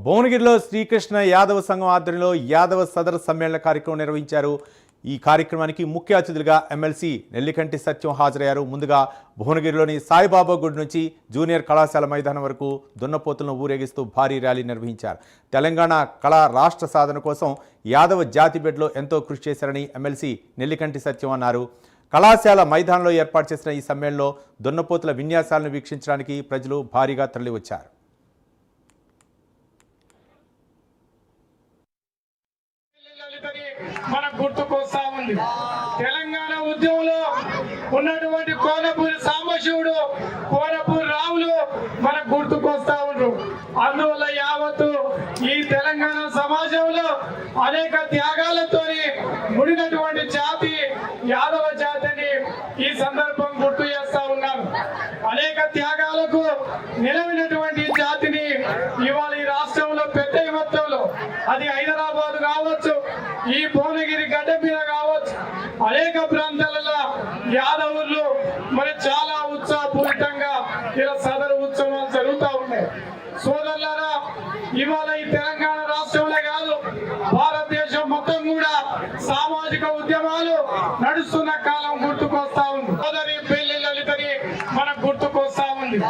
భువనగిరిలో శ్రీకృష్ణ యాదవ సంఘం ఆధ్వర్యంలో యాదవ సదర్ సమ్మేళన కార్యక్రమం నిర్వహించారు. ఈ కార్యక్రమానికి ముఖ్య అతిథులుగా ఎమ్మెల్సీ నెల్లికంటి సత్యం హాజరయ్యారు. ముందుగా భువనగిరిలోని సాయిబాబా గుడి నుంచి జూనియర్ కళాశాల మైదానం వరకు దున్నపోతులను ఊరేగిస్తూ భారీ ర్యాలీ నిర్వహించారు. తెలంగాణ కళా రాష్ట్ర సాధన కోసం యాదవ జాతి బిడ్డలు ఎంతో కృషి చేశారని ఎమ్మెల్సీ నెల్లికంటి సత్యం అన్నారు. కళాశాల మైదానంలో ఏర్పాటు చేసిన ఈ సమ్మేళనంలో దున్నపోతుల విన్యాసాలను వీక్షించడానికి ప్రజలు భారీగా తరలివచ్చారు. మనకు గుర్తుకొస్తా ఉంది. తెలంగాణ ఉద్యమంలో ఉన్నటువంటి కోనపూరి సాంబశివుడు, కోనపూరి రాములు మనకు గుర్తుకొస్తా ఉండ్రు. అందువల్ల యావత్తు ఈ తెలంగాణ సమాజంలో అనేక త్యాగాలతో ముడినటువంటి జాతి యాదవ జాతిని ఈ సందర్భం గుర్తు చేస్తా ఉన్నారు. అనేక త్యాగాలకు నిలవినటువంటి జాతిని ఇవాళ ఈ రాష్ట్రంలో పెద్ద మొత్తంలో, అది హైదరాబాద్ కావచ్చు, ఈ భువనగిరి గడ్డ మీద కావచ్చు, అనేక ప్రాంతాలలో యాదవులు మరి చాలా ఉత్సాహపూరితంగా ఇలా సదరు ఉత్సవాలు జరుగుతూ ఉన్నాయి. సోదరులారా, ఇవాళ ఈ తెలంగాణ రాష్ట్రంలో కాదు, భారతదేశం మొత్తం కూడా సామాజిక ఉద్యమాలు నడుస్తున్న కాలం గుర్తుకొస్తా ఉంది. సోదరి పెళ్లి లలితని మనకు గుర్తుకొస్తా ఉంది.